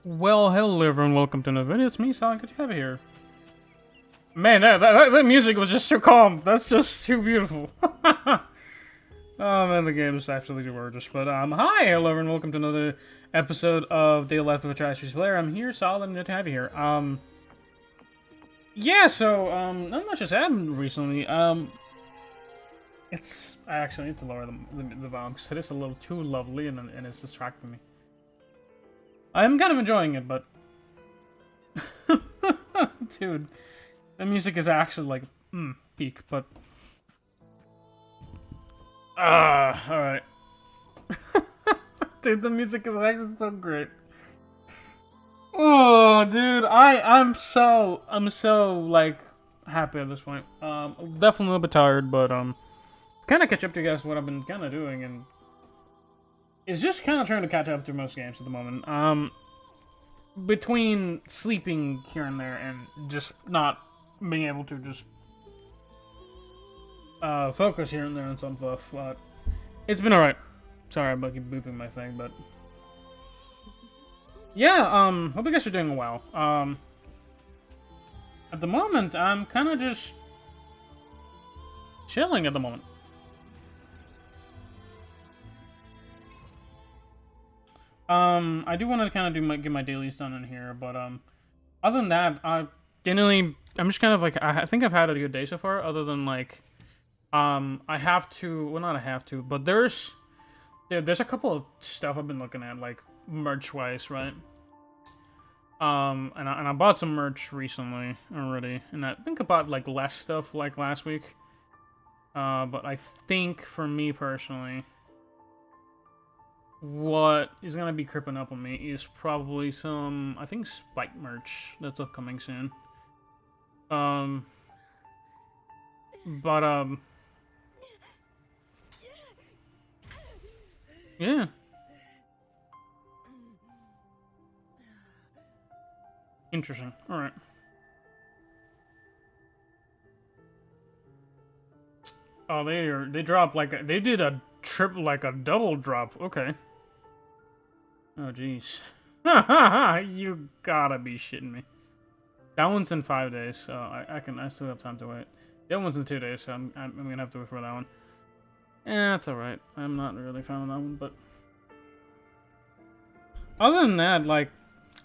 Well, hello everyone, welcome to another video. It's me, Sonic. Good to have you here. Man, that music was just so calm. That's just too beautiful. Oh man, the game is absolutely gorgeous. But hi, hello everyone, welcome to another episode of Daily Life of a Trash Player. I'm here, Solid, and good to have you here. Yeah, so not much has happened recently. It's I actually need to lower the volume because it is a little too lovely and it's distracting me. I'm kind of enjoying it, but dude, the music is actually like peak, but all right. Dude, the music is actually so great. Oh, dude, I'm so like happy at this point. Definitely a little bit tired, but kind of catch up to you guys what I've been kind of doing, and it's just kind of trying to catch up to most games at the moment. Between sleeping here and there and just not being able to just focus here and there on some stuff, but it's been alright. Sorry about keep booping my thing, but yeah, hope you guys are doing well. At the moment, I'm kind of just chilling at the moment. I do want to kind of get my dailies done in here, but other than that, I'm just kind of like I think I've had a good day so far. Other than like, I have to, well, not I have to, but there's a couple of stuff I've been looking at, like merch wise, right? And I bought some merch recently already, and I think I bought like less stuff like last week. But I think for me personally, what is gonna be creeping up on me is probably some, I think, Spike merch that's upcoming soon. Yeah. Interesting. All right. Oh, they dropped like they did a a double drop. Okay. Oh, jeez. You gotta be shitting me. That one's in 5 days, so I still have time to wait. The other one's in 2 days, so I'm gonna have to wait for that one. Yeah, that's alright. I'm not really a fan of that one, but other than that, like,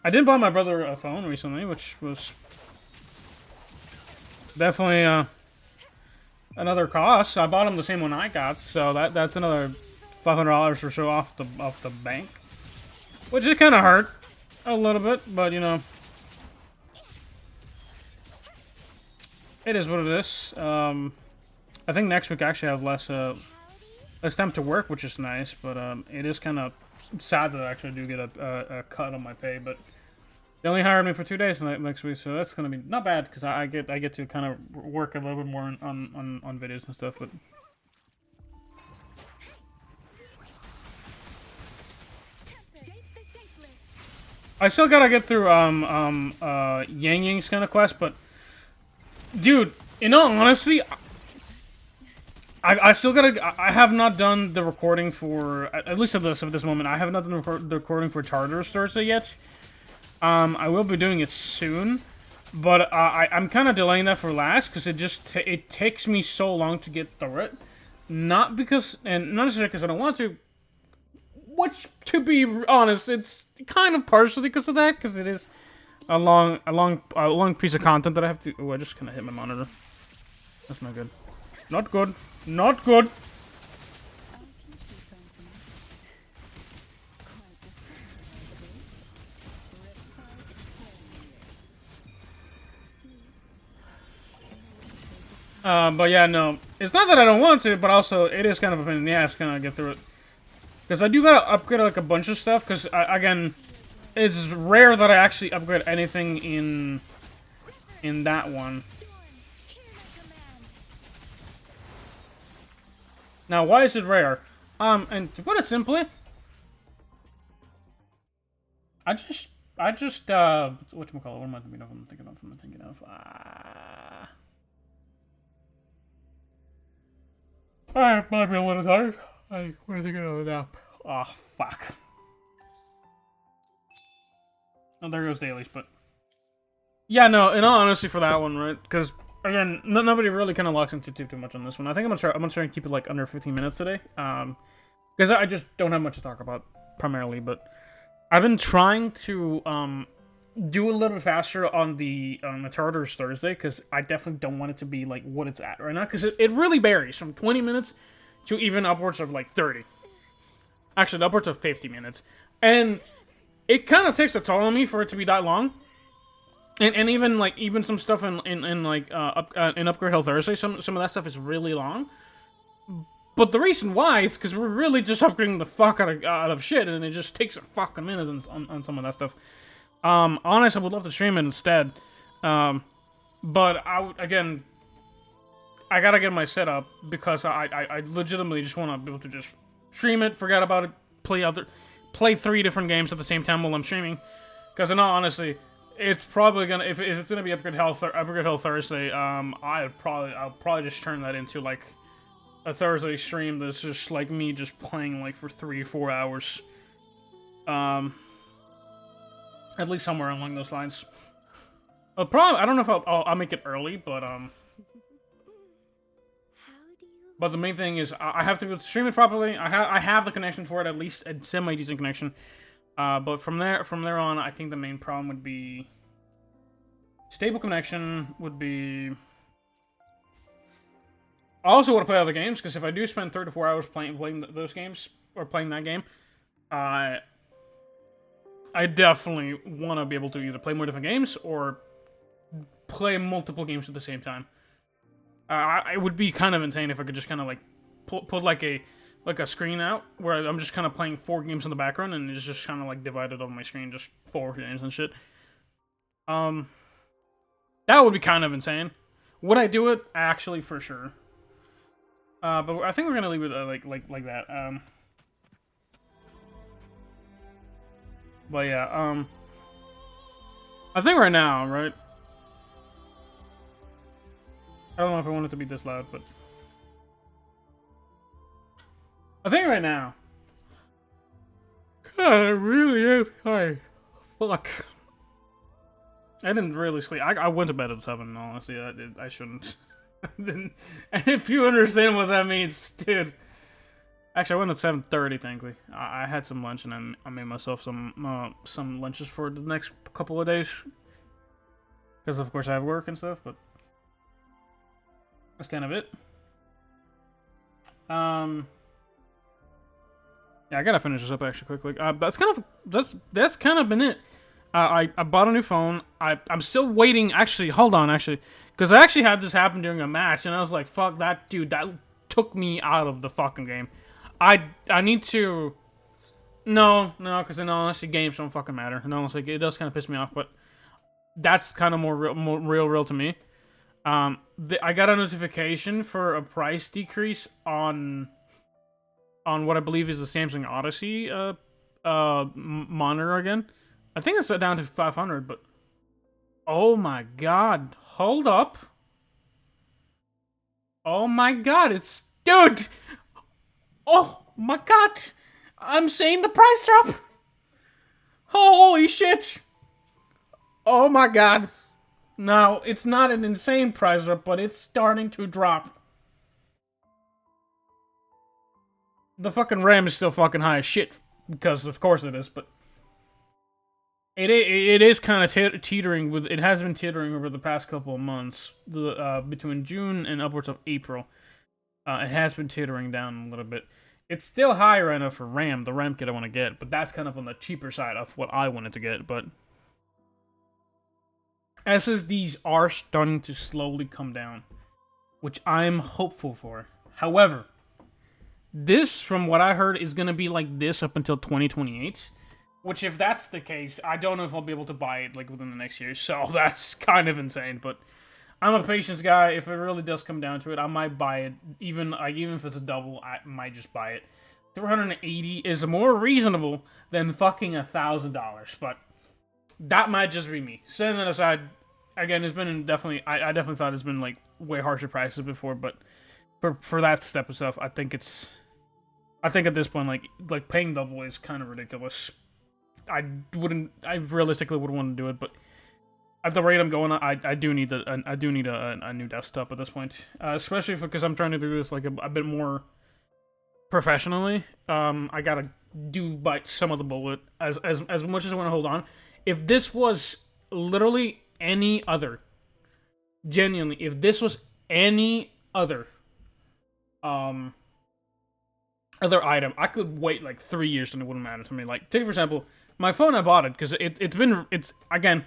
I did buy my brother a phone recently, which was definitely another cost. I bought him the same one I got, so that's another $500 or so off the bank. Which it kind of hurt a little bit, but you know, it is what it is. I think next week I actually have less time to work, which is nice. But it is kind of sad that I actually do get a cut on my pay. But they only hired me for 2 days next week, so that's gonna be not bad because I get to kind of work a little bit more on videos and stuff. But I still gotta get through Yang Yang's kind of quest, but dude, in all honesty, I still gotta. I have not done the recording for, at least at this moment. I have not done the recording for Tartarus Thursday yet. I will be doing it soon, but I'm kind of delaying that for last because it takes me so long to get through it. Not because, and not necessarily because I don't want to. Which, to be honest, it's kind of partially because of that, because it is a long piece of content that I have to. Oh, I just kind of hit my monitor. That's not good. Not good. Not good. But yeah, no, it's not that I don't want to, but also it is kind of a pain in the ass kind of get through it. Because I do gotta upgrade like a bunch of stuff, because again, it's rare that I actually upgrade anything in that one. Now, why is it rare? And to put it simply, I just whatchamacallit, what am I thinking of? I might be a little tired. What are you thinking of now? Oh, fuck. Oh, there goes dailies, but yeah, no. In all honesty, for that one, right? Because again, nobody really kind of locks into too much on this one. I think I'm gonna try and keep it like under 15 minutes today. Because I just don't have much to talk about primarily, but I've been trying to do a little bit faster on the Charters Thursday, because I definitely don't want it to be like what it's at right now, because it really varies from 20 minutes to even upwards of like 30. Actually, upwards of 50 minutes. And it kind of takes a toll on me for it to be that long. And even some stuff in Upgrade Hill Thursday, some of that stuff is really long. But the reason why is because we're really just upgrading the fuck out of shit, and it just takes a fucking minute on some of that stuff. Honestly, I would love to stream it instead. But again, I gotta get my setup, because I legitimately just want to be able to just stream it, forget about it, play 3 different games at the same time while I'm streaming. Because in all honesty, it's probably gonna, if it's gonna be Upgrade Hill Thursday, I'll probably just turn that into like a Thursday stream that's just like me just playing like for 3 or 4 hours. At least somewhere along those lines. Probably, I don't know if I'll make it early, but the main thing is I have to be able to stream it properly. I have the connection for it, at least a semi-decent connection. But from there on, I think the main problem would be stable connection. Would be. I also want to play other games, because if I do spend 3 to 4 hours playing those games, or playing that game, I definitely want to be able to either play more different games or play multiple games at the same time. It would be kind of insane if I could just kind of like put like a screen out where I'm just kind of playing 4 games in the background, and it's just kind of like divided on my screen, just 4 games and shit. That would be kind of insane. Would I do it? Actually, for sure. But I think we're gonna leave it like that. But yeah, I think right now, right? I don't know if I want it to be this loud, but I think right now. God, I really am tired. Fuck. I didn't really sleep. I went to bed at 7, honestly. I shouldn't. And if you understand what that means, dude. Actually, I went at 7:30, thankfully. I had some lunch, and I made myself some lunches for the next couple of days. Because, of course, I have work and stuff, but that's kind of it. Yeah, I gotta finish this up actually quickly. That's kind of been it. I bought a new phone. I'm still waiting. Actually, hold on. Because I actually had this happen during a match, and I was like, "Fuck that, dude! That took me out of the fucking game." I need to. No, because in all honesty, games don't fucking matter. And honestly, it does kind of piss me off, but that's kind of more real to me. I got a notification for a price decrease on what I believe is the Samsung Odyssey monitor again. I think it's down to 500, but oh my god, hold up. Oh my god, it's dude. Oh my god, I'm seeing the price drop. Holy shit. Oh my god. No, it's not an insane price drop, but it's starting to drop. The fucking RAM is still fucking high as shit, because of course it is, but it is kind of teetering with. It has been teetering over the past couple of months, between June and upwards of April. It has been teetering down a little bit. It's still high right now for RAM, the RAM kit I want to get, but that's kind of on the cheaper side of what I wanted to get. But SSDs are starting to slowly come down, which I'm hopeful for. However, this, from what I heard, is going to be like this up until 2028. Which, if that's the case, I don't know if I'll be able to buy it like within the next year. So that's kind of insane. But I'm a patience guy. If it really does come down to it, I might buy it. Even if it's a double, I might just buy it. $380 is more reasonable than fucking $1,000. But that might just be me. Setting that aside, again, it's been definitely. I definitely thought it's been like way harsher prices before. But for that step of stuff, I think at this point, like paying double is kind of ridiculous. I realistically would want to do it, but at the rate I'm going, I do need a new desktop at this point, especially because I'm trying to do this like a bit more professionally. I gotta bite some of the bullet as much as I want to hold on. If this was literally any other, genuinely, if this was any other other item, I could wait like 3 years and it wouldn't matter to me. Like, take for example, my phone, I bought it because it's again,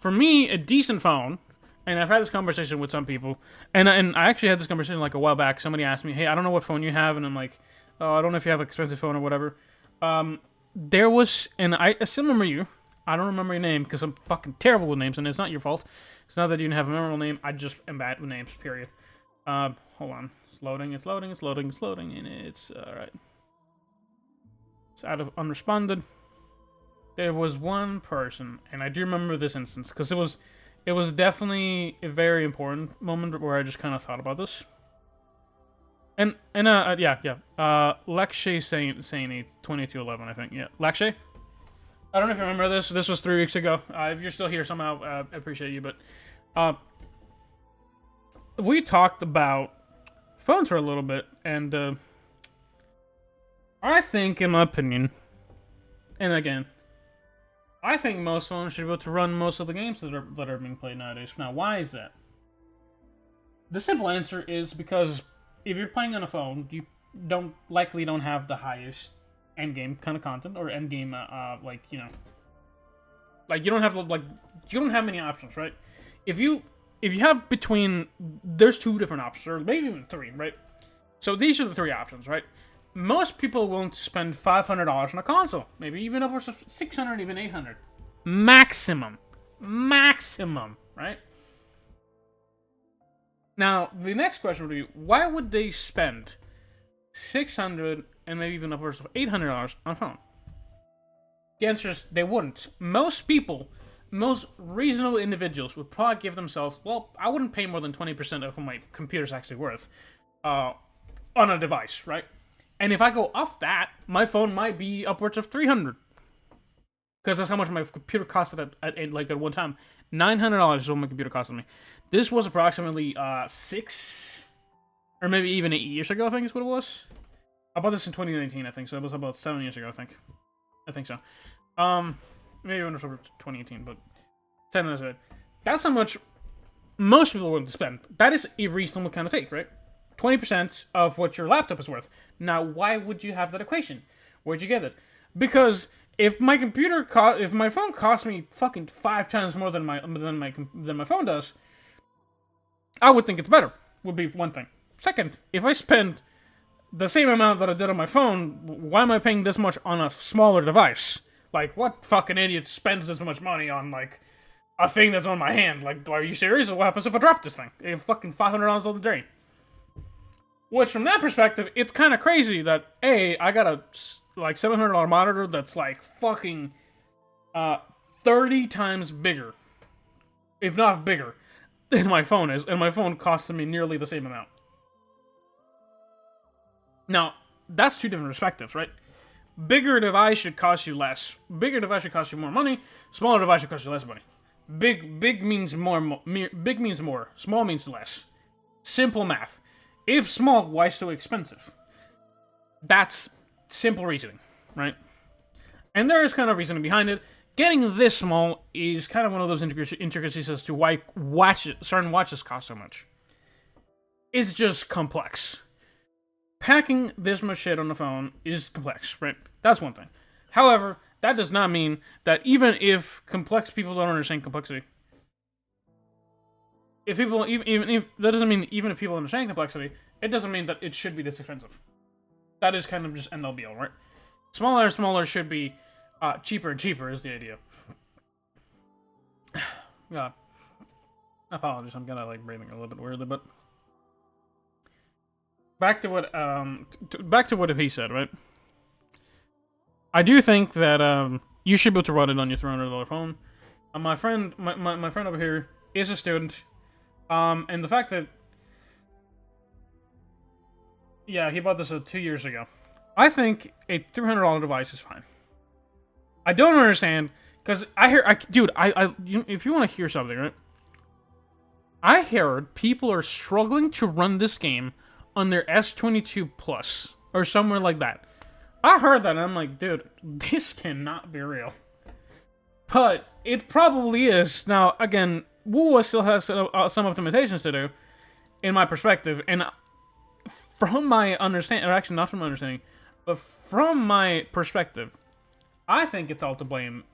for me, a decent phone. And I've had this conversation with some people, and I actually had this conversation like a while back. Somebody asked me, "Hey, I don't know what phone you have," and I'm like, "Oh, I don't know if you have an expensive phone or whatever." There was, and I still remember you. I don't remember your name because I'm fucking terrible with names, and it's not your fault. It's not that you didn't have a memorable name. I just am bad with names. Period. Hold on, it's loading, and it's all right. It's out of unresponded. There was one person, and I do remember this instance because it was definitely a very important moment where I just kind of thought about this. Lekshay saying 2211, I think. Yeah, Lekshay. I don't know if you remember this. This was 3 weeks ago. If you're still here somehow, I appreciate you. But we talked about phones for a little bit, and I think, in my opinion, and again, I think most phones should be able to run most of the games that are being played nowadays. Now, why is that? The simple answer is because if you're playing on a phone, you likely don't have the highest end game kind of content or end game like you don't have many options, right? If you have between, there's 2 different options, or maybe even 3, right? So these are the 3 options, right? Most people are willing to spend $500 on a console, maybe even upwards of $600, even $800, maximum, right? Now, the next question would be, why would they spend $600 and maybe even upwards of $800 on a phone? The answer is they wouldn't. Most people, most reasonable individuals would probably give themselves, well, I wouldn't pay more than 20% of what my computer's actually worth on a device, right? And if I go off that, my phone might be upwards of $300. Because that's how much my computer costed at one time. $900 is what my computer costed me. This was approximately 6 or maybe even 8 years ago, I think is what it was. I bought this in 2019, I think, so it was about 7 years ago, I think so. Maybe it was 2018, but 10 years ago. That's how much most people are willing to spend. That is a reasonable kind of take, right? 20% of what your laptop is worth. Now, why would you have that equation? Where'd you get it? Because if my phone costs me fucking 5 times more than my phone does, I would think it's better. Would be one thing. Second, if I spend the same amount that I did on my phone, why am I paying this much on a smaller device? Like, what fucking idiot spends this much money on like a thing that's on my hand? Like, are you serious? What happens if I drop this thing? It's fucking $500 on the drain. Which, from that perspective, it's kind of crazy that, I got a, like, $700 monitor that's, like, fucking 30 times bigger, if not bigger, than my phone is, and my phone costs me nearly the same amount. Now, that's 2 different perspectives, right? Bigger device should cost you less. Bigger device should cost you more money. Smaller device should cost you less money. Big means more. Big means more. Small means less. Simple math. If small, why so expensive? That's simple reasoning, right? And there is kind of reasoning behind it. Getting this small is kind of one of those intricacies as to why certain watches cost so much. It's just complex. Packing this much shit on the phone is complex, right? That's one thing. However, that does not mean that even if complex people don't understand complexity, that doesn't mean even if people understand complexity, it doesn't mean that it should be this expensive. That is kind of just end all be all, right? Smaller and smaller should be cheaper and cheaper is the idea. Yeah. Apologies, I'm kind of like breathing a little bit weirdly, but back to what he said, right? I do think that you should be able to run it on your $300 phone. My friend over here is a student. And the fact that, he bought this 2 years ago. I think a $300 device is fine. I don't understand, because dude, if you want to hear something, right? I heard people are struggling to run this game on their S22 Plus or somewhere like that. I heard that and I'm like, dude, this cannot be real. But it probably is. Now, again, WUWA still has some optimizations to do, in my perspective, and from my understanding, or actually not from my understanding, but from my perspective, I think it's all to blame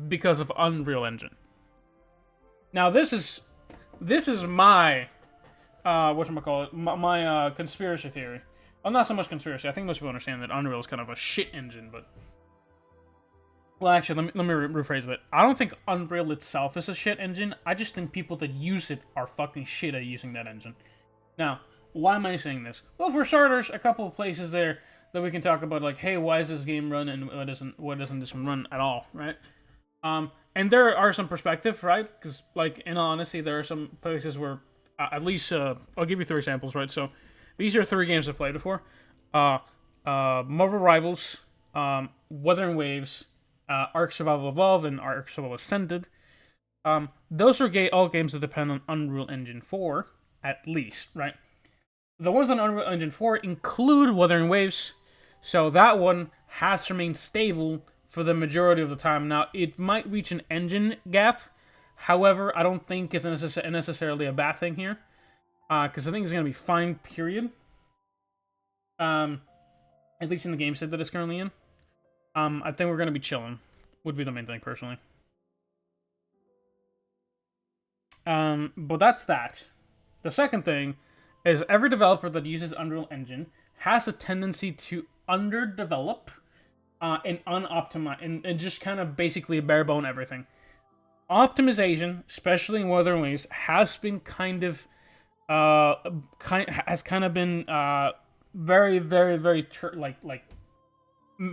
because of Unreal Engine. Now, this is my whatchamacallit, my conspiracy theory. Well, not so much conspiracy. I think most people understand that Unreal is kind of a shit engine, but... Well, actually, let me rephrase that. I don't think Unreal itself is a shit engine. I just think people that use it are fucking shit at using that engine. Now, why am I saying this? Well, for starters, a couple of places there that we can talk about, like, hey, why does this game run and why doesn't this one run at all, right? And there are some perspective, right? Because, like, in all honesty, there are some places where, at least, I'll give you 3 examples, right? So, these are 3 games I've played before. Marvel Rivals, Wuthering Waves, Ark Survival Evolved, and Ark Survival Ascended. Those are all games that depend on Unreal Engine 4, at least, right? The ones on Unreal Engine 4 include Wuthering Waves, so that one has remained stable for the majority of the time. Now, it might reach an engine gap. However, I don't think it's necessarily a bad thing here, because I think it's going to be fine, period. At least in the game set that it's currently in. I think we're going to be chilling, would be the main thing, personally. But that's that. The second thing is every developer that uses Unreal Engine has a tendency to underdevelop and unoptimize and just kind of basically barebone everything. Optimization, especially in Wuthering Waves, has been kind of been very, very, very like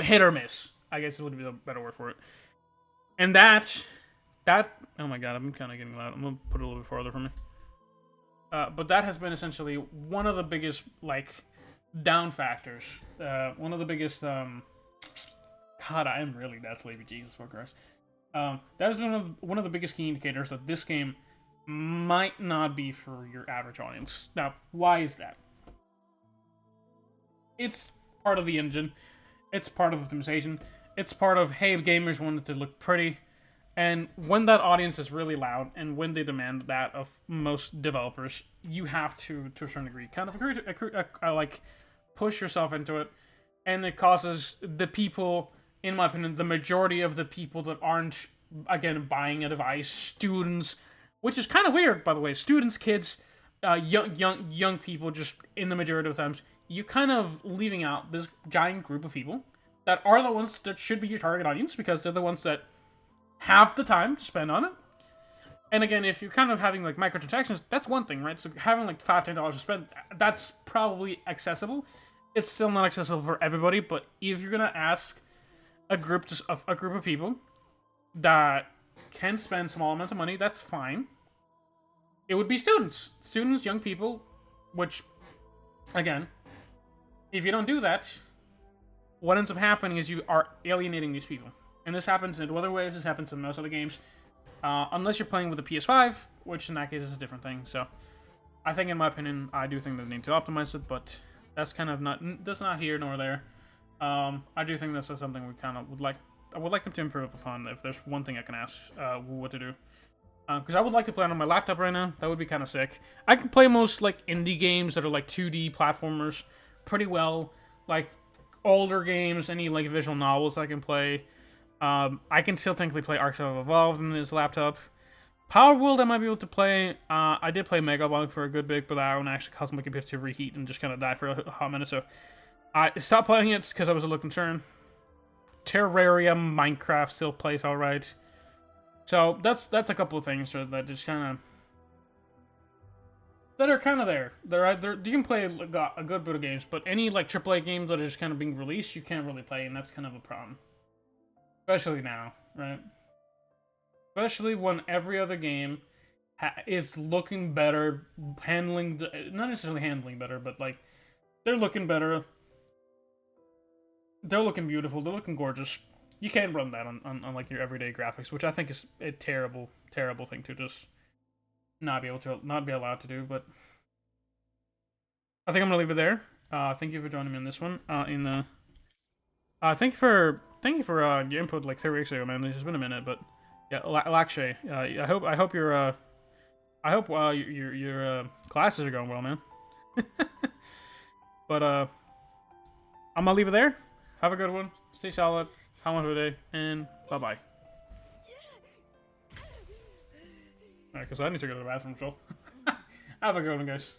hit or miss, I guess would be the better word for it. And that oh my god, I'm kind of getting loud. I'm gonna put it a little bit farther from me. But that has been essentially one of the biggest, like, down factors. One of the biggest, God, I am really that sleepy, Jesus fuck Christ. That has been one of the biggest key indicators that this game might not be for your average audience. Now, why is that? It's part of the engine. It's part of optimization. It's part of, hey, gamers want it to look pretty. And when that audience is really loud, and when they demand that of most developers, you have to a certain degree, kind of like push yourself into it, and it causes the people, in my opinion, the majority of the people that aren't, again, buying a device, students, which is kind of weird, by the way, students, kids, young people, just in the majority of the times, you kind of leaving out this giant group of people that are the ones that should be your target audience, because they're the ones that have the time to spend on it. And again, if you're kind of having like microtransactions, that's one thing, right? So having like $5-10 to spend, that's probably accessible. It's still not accessible for everybody, but if you're gonna ask a group of people that can spend small amounts of money, that's fine. It would be students, young people, which, again, if you don't do that, what ends up happening is you are alienating these people. And this happens in Wuthering Waves, this happens in most other games. Unless you're playing with a PS5, which in that case is a different thing. So, I think, in my opinion, I do think they need to optimize it, but that's kind of that's not here nor there. I do think this is something we kind of I would like them to improve upon, if there's one thing I can ask what to do. Because I would like to play it on my laptop right now. That would be kind of sick. I can play most, like, indie games that are, like, 2D platformers pretty well. Like, older games, any, like, visual novels I can play. I can still technically play Ark Survival Evolved on this laptop. Power World I might be able to play. I did play Megabug for a good bit, but that one actually caused my computer to reheat and just kind of die for a hot minute, so I stopped playing it because I was a little concerned. Terraria, Minecraft still plays alright. So that's a couple of things that just kind of that are kind of there. You can play a good bit of games, but any like AAA games that are just kind of being released, you can't really play, and that's kind of a problem. Especially now, right? Especially when every other game is looking better, not necessarily handling better, but like they're looking better. They're looking beautiful. They're looking gorgeous. You can't run that on like your everyday graphics, which I think is a terrible thing to just not be allowed to do. But I think I'm gonna leave it there. Thank you for joining me on this one. Thank you for your input like 3 weeks ago, man. It's been a minute, but yeah, Lakshay. I hope your classes are going well, man. But I'm gonna leave it there. Have a good one. Stay solid. Have one for the day, and bye bye. Alright, because I need to go to the bathroom, so have a good one, guys.